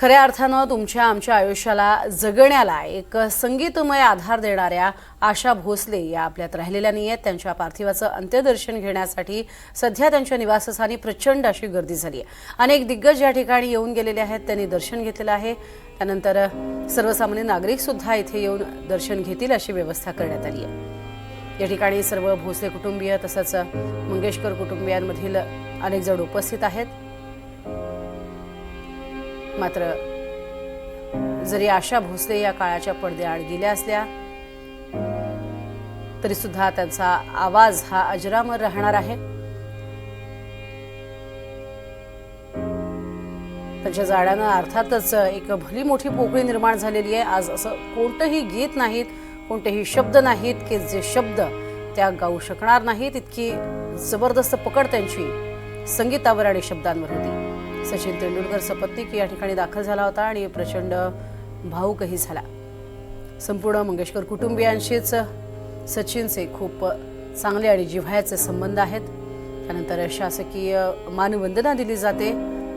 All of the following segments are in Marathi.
खऱ्या अर्थानं तुमच्या आमच्या आयुष्याला जगण्याला एक संगीतमय आधार देणाऱ्या आशा भोसले या आपल्यात राहिलेल्या नाहीयेत। त्यांच्या पार्थिवाचं अंत्यदर्शन घेण्यासाठी सध्या त्यांच्या निवासस्थानी प्रचंड अशी गर्दी झाली आहे। अनेक दिग्गज या ठिकाणी येऊन गेलेले आहेत, त्यांनी दर्शन घेतलेलं आहे। त्यानंतर सर्वसामान्य नागरिक सुद्धा इथे येऊन दर्शन घेतील अशी व्यवस्था करण्यात आली आहे। या ठिकाणी सर्व भोसले कुटुंबीय तसंच मंगेशकर कुटुंबियांमधील अनेक जण उपस्थित आहेत। मात्र जरी आशा भोसले या काळाच्या पडद्याआड गेल्या असल्या तरी सुद्धा त्यांचा आवाज हा अजरामर राहणार आहे। त्यांच्या जाण्यानं अर्थातच एक भली मोठी पोकळी निर्माण झालेली आहे। आज असं कोणतंही गीत नाहीत, कोणतेही शब्द नाहीत की जे शब्द त्या गाऊ शकणार नाहीत। इतकी जबरदस्त पकड त्यांची संगीतावर आणि शब्दांवर होती। सचिन तेंडुलकर सपत्नीक या ठिकाणी दाखल झाला होता आणि प्रचंड भावुकही झाला। संपूर्ण मंगेशकर कुटुंबियांशीच सचिनचे खूप चांगले आणि जिव्हाळ्याचे संबंध आहेत। त्यानंतर शासकीय मानवंदना दिली जाते।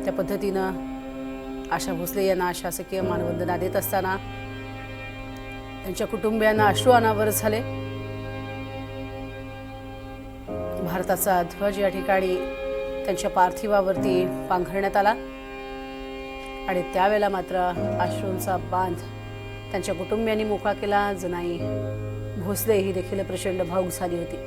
त्या पद्धतीनं आशा भोसले यांना शासकीय मानवंदना देत असताना त्यांच्या कुटुंबियांना अश्रू अनावर झाले। भारताचा ध्वज या ठिकाणी त्यांच्या पार्थिवावरती पांघरण्यात आला आणि त्यावेळेला मात्र अश्रूंचा बांध त्यांच्या कुटुंबियांनी मोकळा केला। जनाई भोसले ही देखील प्रचंड भावुक झाली होती।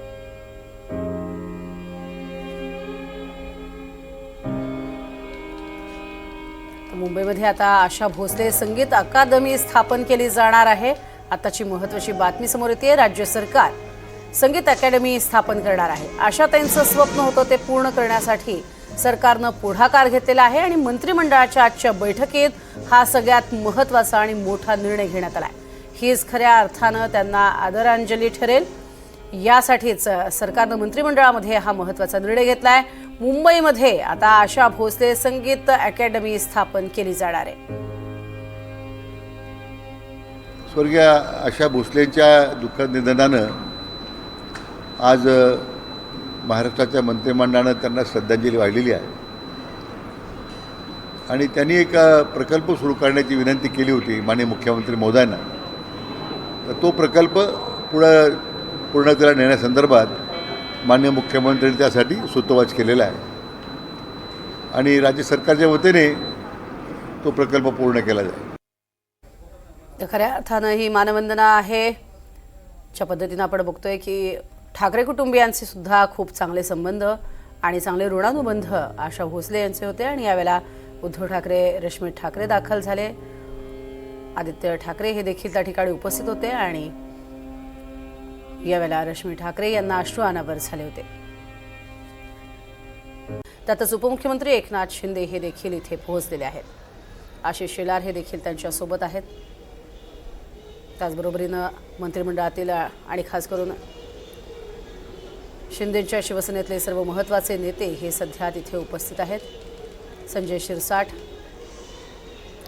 मुंबईमध्ये आता आशा भोसले संगीत अकादमी स्थापन केली जाणार आहे। आताची महत्त्वाची बातमी समोर येते। राज्य सरकार संगीत अकॅडमी स्थापन करणार आहे। आशाताईंचं स्वप्न होतं ते पूर्ण करण्यासाठी सरकारनं पुढाकार घेतलेला आहे आणि मंत्रिमंडळाच्या आजच्या बैठकीत हा सगळ्यात महत्त्वाचा आणि मोठा निर्णय घेण्यात आला आहे। हीच खऱ्या अर्थानं त्यांना आदरांजली ठरेल। यासाठीच सरकारनं मंत्रिमंडळामध्ये हा महत्त्वाचा निर्णय घेतला आहे। मुंबईमध्ये आता आशा भोसले संगीत अकॅडमी स्थापन केली जाणार आहे। स्वर्गीय आशा भोसलेंच्या दुःखद निधनानं आज महाराष्ट्राच्या मंत्रिमंडळानं त्यांना श्रद्धांजली वाहिलेली आहे आणि त्यांनी एक प्रकल्प सुरू करण्याची विनंती केली होती माननीय मुख्यमंत्री महोदयांना। तर तो प्रकल्प पूर्णतेला नेण्यासंदर्भात माननीय मुख्यमंत्र्यांनी त्यासाठी सूतोवाच केलेला आहे आणि राज्य सरकारच्या वतीने तो प्रकल्प पूर्ण केला जाईल। खऱ्या अर्थानं ही मानवंदना आहे। ज्या पद्धतीनं आपण बघतोय की ठाकरे कुटुंबियांचे सुद्धा खूप चांगले संबंध आणि चांगले ऋणानुबंध आशा भोसले यांचे होते आणि यावेळेला उद्धव ठाकरे, रश्मी ठाकरे दाखल झाले। आदित्य ठाकरे हे देखील त्या ठिकाणी उपस्थित होते आणि यावेळेला रश्मी ठाकरे यांना अश्रू अनावर झाले होते। त्यातच उपमुख्यमंत्री एकनाथ शिंदे हे देखील इथे पोहोचलेले आहेत। आशिष शेलार हे देखील त्यांच्या सोबत आहेत। त्याचबरोबरीनं मंत्रिमंडळातील आणि खास करून शिंदेच्या शिवसेनेतले सर्व महत्त्वाचे नेते हे सध्या तिथे उपस्थित आहेत। संजय शिरसाट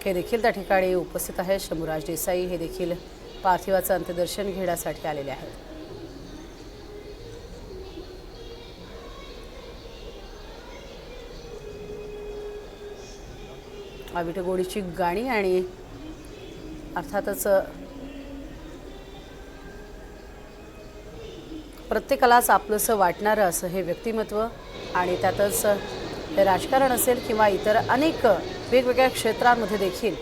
हे देखील त्या ठिकाणी उपस्थित आहेत। शंभूराज देसाई हे देखील पार्थिवाचं अंत्यदर्शन घेण्यासाठी आलेले आहेत। विठगोळीची गाणी आणि अर्थातच प्रत्येकालाच आपलंसं वाटणारं असं हे व्यक्तिमत्व आणि त्यातच राजकारण असेल किंवा इतर अनेक वेगवेगळ्या क्षेत्रांमध्ये देखील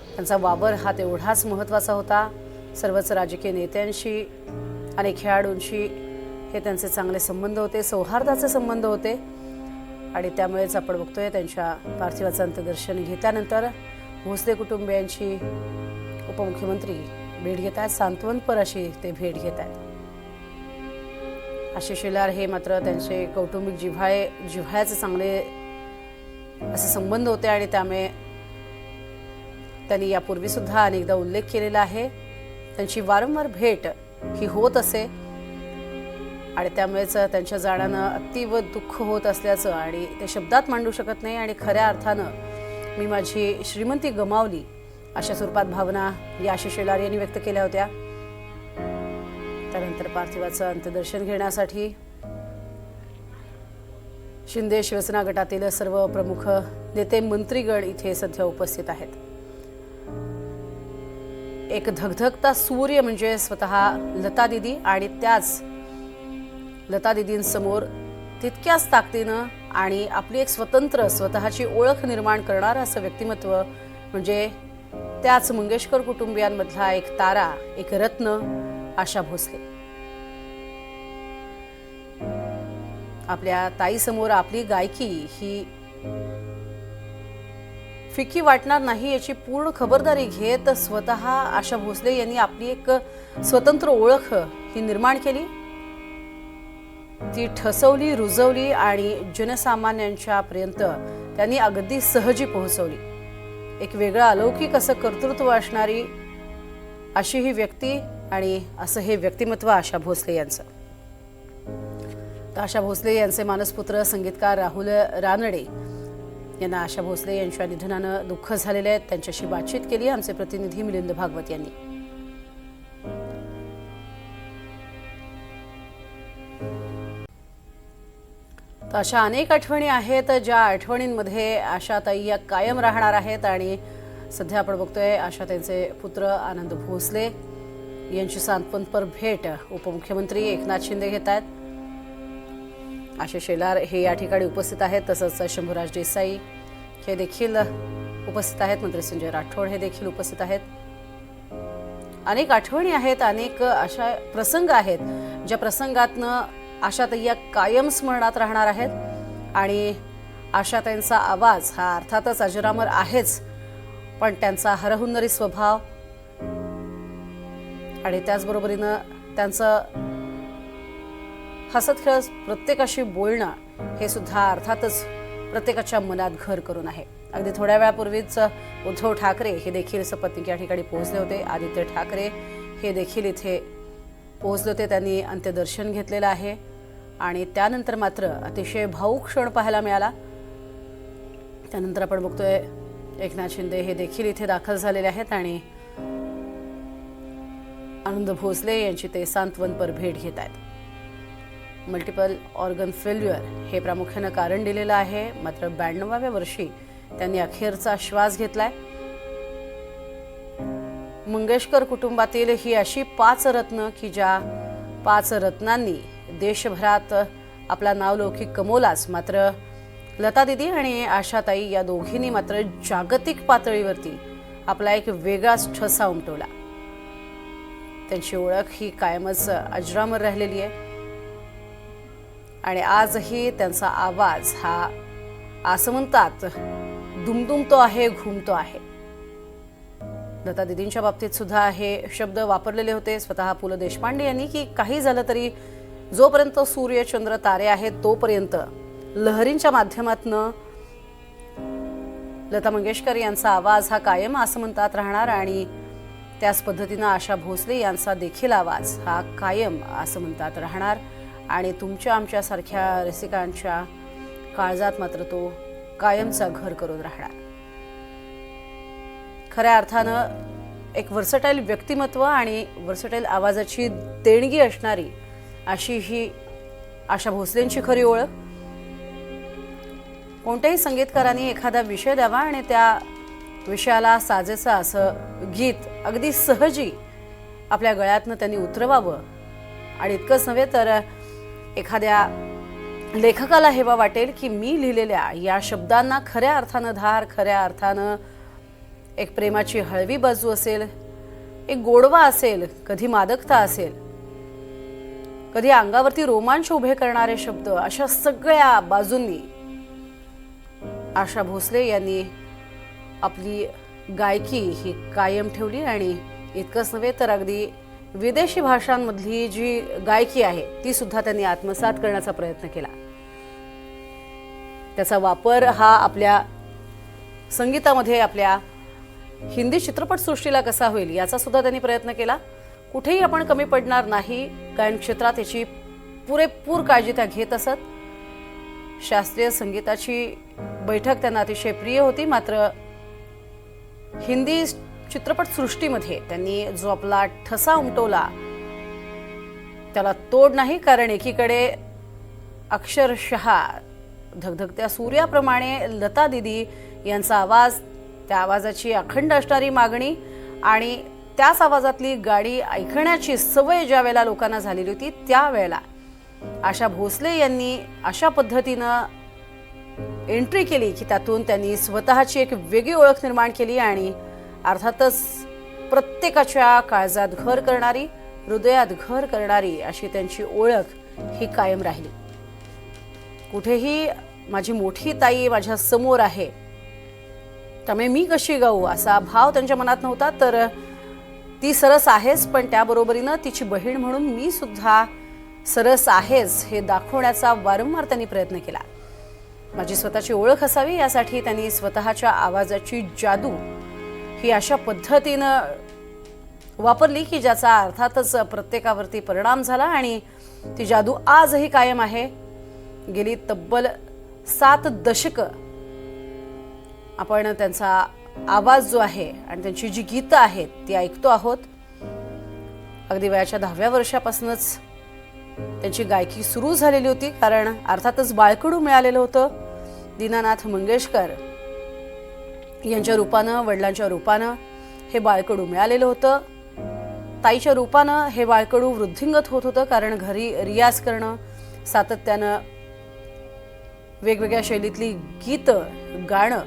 त्यांचा वावर हा तेवढाच महत्त्वाचा होता। सर्वच राजकीय नेत्यांशी आणि खेळाडूंशी हे त्यांचे चांगले संबंध होते, सौहार्दाचे संबंध होते आणि त्यामुळेच आपण बघतोय त्यांच्या पार्थिवाचं अंत्यदर्शन घेतल्यानंतर भोसले कुटुंबियांची उपमुख्यमंत्री भेट घेत आहेत। सांत्वनपर अशी ते भेट घेत आहेत। आशिष शेलार हे मात्र त्यांचे कौटुंबिक जिव्हाळ्याचे चांगले असे संबंध होते आणि त्यामुळे त्यांनी यापूर्वी सुद्धा अनेकदा उल्लेख केलेला आहे। त्यांची वारंवार भेट ही होत असे आणि त्यामुळेच त्यांच्या जाण्यानं अतीव दुःख होत असल्याचं आणि ते शब्दात मांडू शकत नाही आणि खऱ्या अर्थानं मी माझी श्रीमंती गमावली अशा स्वरूपात भावना या आशिष शेलार यांनी व्यक्त केल्या होत्या। त्यानंतर पार्थिवाचं अंत्यदर्शन घेण्यासाठी शिंदे शिवसेना गटातील सर्व प्रमुख नेते मंत्रीगण इथे सध्या उपस्थित आहेत. एक धगधगता सूर्य म्हणजे स्वतः लता दीदी आणि त्याच लता दीदींसमोर तितक्याच ताकदीनं आणि आपली एक स्वतःची ओळख निर्माण करणारं असं व्यक्तिमत्व म्हणजे त्याच मंगेशकर कुटुंबियांमधला एक तारा, एक रत्न आशा भोसले. आपल्या ताईसमोर आपली गायकी ही फिक्की वाटणार नाही याची पूर्ण खबरदारी घेत स्वतः आशा भोसले यांनी आपली एक स्वतंत्र ओळख ही निर्माण केली. ती ठसवली, रुजवली आणि जनसामान्यांच्या पर्यंत त्यांनी अगदी सहजी पोहोचवली. एक वेगळं अलौकिक असं कर्तृत्व असणारी अशी ही व्यक्ती आणि असं हे व्यक्तिमत्व आशा भोसले यांचं. तर आशा भोसले यांचे मानसपुत्र संगीतकार राहुल रानडे यांना आशा भोसले यांच्या निधनानं दुःख झालेले आहे. त्यांच्याशी बातचीत केली आमचे प्रतिनिधी मिलिंद भागवत यांनी. तर अशा अनेक आठवणी आहेत ज्या आठवणींमध्ये आशाताई या कायम राहणार आहेत आणि सध्या आपण बघतोय आशाताईंचे पुत्र आनंद भोसले यांची सांत्वनपर भेट उपमुख्यमंत्री एकनाथ शिंदे घेत आहेत. आशिष शेलार हे या ठिकाणी उपस्थित आहेत. तसंच शंभूराज देसाई हे देखील उपस्थित आहेत. मंत्री संजय राठोड हे देखील उपस्थित आहेत. अनेक आठवणी आहेत, अनेक अशा प्रसंग आहेत ज्या प्रसंगातनं आशाताई या कायम स्मरणात राहणार आहेत आणि आशाताईंचा आवाज हा अर्थातच अजरामर आहेच, पण त्यांचा हरहुन्नरी स्वभाव आणि त्याचबरोबरीनं त्यांचं हसत खेळत प्रत्येकाशी बोलणं हे सुद्धा अर्थातच प्रत्येकाच्या मनात घर करून आहे. अगदी थोड्या वेळापूर्वीच उद्धव ठाकरे हे देखील सपत्नीक या ठिकाणी पोहोचले होते. आदित्य ठाकरे हे देखील इथे पोहोचले होते. त्यांनी अंत्यदर्शन घेतलेलं आहे आणि त्यानंतर मात्र अतिशय भावूक क्षण पाहायला मिळाला. त्यानंतर आपण बघतोय एकनाथ शिंदे हे देखील इथे दाखल झालेले आहेत आणि आनंद भोसले यांची ते सांत्वनपर भेट घेत आहेत. मल्टिपल ऑर्गन फेल्युअर हे प्रामुख्यानं कारण दिलेलं आहे. मात्र 92व्या वर्षी त्यांनी अखेरचा श्वास घेतलाय. मंगेशकर कुटुंबातील ही अशी 5 रत्न की ज्या 5 रत्नांनी देशभरात आपला नावलौकिक कमवलाच, मात्र लता दीदी आणि आशाताई या दोघींनी मात्र जागतिक पातळीवरती आपला एक वेगळाच ठसा उमटवला. त्यांची ओळख ही कायमच अजरामर राहिलेली आहे आणि आजही त्यांचा आवाज हा आसमंतात दुमदुमतो आहे, घुमतो आहे. लता दीदींच्या बाबतीत सुद्धा हे शब्द वापरलेले होते स्वतः पु ल देशपांडे यांनी की काही झालं तरी जोपर्यंत सूर्य चंद्र तारे आहेत तोपर्यंत लहरींच्या माध्यमातून लता मंगेशकर यांचा आवाज हा कायम आसमंतात राहणार आणि त्याच पद्धतीनं आशा भोसले यांचा देखील आवाज हा कायम आसमंतात राहणार आणि तुमच्या आमच्यासारख्या रसिकांच्या काळजात मात्र तो कायमचा घर करून राहणार. खऱ्या अर्थानं एक वर्सटाईल व्यक्तिमत्व आणि वर्सटाईल आवाजाची देणगी असणारी अशी ही आशा भोसलेंची खरी ओळख. कोणत्याही संगीतकारांनी एखादा विषय द्यावा आणि त्या विषयाला साजेसं असं गीत अगदी सहजी आपल्या गळ्यातनं त्यांनी उतरवावं आणि इतकंच नव्हे तर एखाद्या लेखकाला हेवा वाटेल की मी लिहिलेल्या या शब्दांना खऱ्या अर्थानं धार, खऱ्या अर्थानं एक प्रेमाची हळवी बाजू असेल, एक गोडवा असेल, कधी मादकता असेल, कधी अंगावरती रोमांच उभे करणारे शब्द, अशा सगळ्या बाजूंनी आशा भोसले यांनी आपली गायकी ही कायम ठेवली आणि इतकंच नव्हे तर अगदी विदेशी भाषांमधली जी गायकी आहे ती सुद्धा त्यांनी आत्मसात करण्याचा प्रयत्न केला. त्याचा वापर हा आपल्या संगीतामध्ये आपल्या हिंदी चित्रपटसृष्टीला कसा होईल याचा सुद्धा त्यांनी प्रयत्न केला. कुठेही आपण कमी पडणार नाही, गायन क्षेत्रात याची पुरेपूर काळजी त्या घेत असत. शास्त्रीय संगीताची बैठक त्यांना अतिशय प्रिय होती, मात्र हिंदी चित्रपटसृष्टीमध्ये त्यांनी जो आपला ठसा उमटवला त्याला तोड नाही. कारण एकीकडे अक्षरशः धगधगत्या सूर्याप्रमाणे लता दिदी यांचा आवाज, त्या आवाजाची अखंड असणारी मागणी आणि त्याच आवाजातली गाणी ऐकण्याची सवय ज्या वेळेला लोकांना झालेली होती त्यावेळेला आशा भोसले यांनी अशा पद्धतीनं एंट्री केली की त्यातून त्यांनी स्वतःची एक वेगळी ओळख निर्माण केली आणि अर्थातच प्रत्येकाच्या काळजात घर करणारी, हृदयात घर करणारी अशी त्यांची ओळख ही कायम राहिली. कुठेही माझी मोठी ताई माझ्या समोर आहे त्यामुळे मी कशी गाऊ असा भाव त्यांच्या मनात नव्हता. तर ती सरस आहेच, पण त्याबरोबरीनं तिची बहीण म्हणून मी सुद्धा सरस आहेच हे दाखवण्याचा वारंवार त्यांनी प्रयत्न केला. माझी स्वतःची ओळख असावी यासाठी त्यांनी स्वतःच्या आवाजाची जादू ही अशा पद्धतीनं वापरली की ज्याचा अर्थातच प्रत्येकावरती परिणाम झाला आणि ती जादू आजही कायम आहे. गेली तब्बल 7 दशकं आपण त्यांचा आवाज जो आहे आणि त्यांची जी गीतं आहेत ती ऐकतो आहोत. अगदी वयाच्या 10व्या वर्षापासूनच त्यांची गायकी सुरू झालेली होती, कारण अर्थातच बाळकडू मिळालेलं होतं. दीनानाथ मंगेशकर यांच्या रूपानं, वडिलांच्या रूपानं हे बाळकडू मिळालेलं होतं. ताईच्या रूपानं हे बाळकडू वृद्धिंगत होत होतं, कारण घरी रियाज करणं, सातत्यानं वेगवेगळ्या शैलीतली गीतं गाणं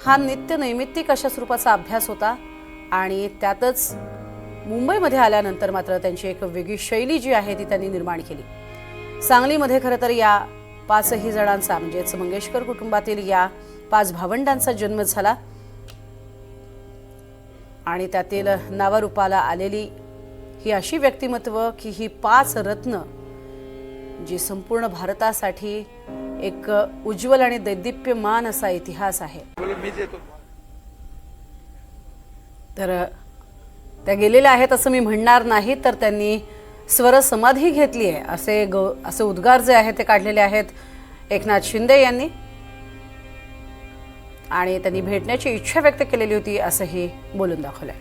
हा नित्य नैमित्तिक अशा स्वरूपाचा अभ्यास होता. आणि त्यातच मुंबईमध्ये आल्यानंतर मात्र त्यांची एक वेगळी शैली जी आहे ती त्यांनी निर्माण केली. सांगलीमध्ये खरं तर या 5ही जणांचा म्हणजेच मंगेशकर कुटुंबातील या 5 भावंडांचा जन्म झाला आणि त्यातील नावारूपाला आलेली ही अशी व्यक्तिमत्व की ही 5 रत्न जी संपूर्ण भारतासाठी एक उज्ज्वल आणि दैदिप्यमान असा इतिहास आहे. तर त्या गेलेल्या आहेत असं मी म्हणणार नाही, तर त्यांनी स्वर समाधी घेतली आहे असे उद्गार जे आहेत ते काढलेले आहेत एकनाथ शिंदे यांनी आणि त्यांनी भेटण्याची इच्छा व्यक्त केलेली होती असंही बोलून दाखवलंय.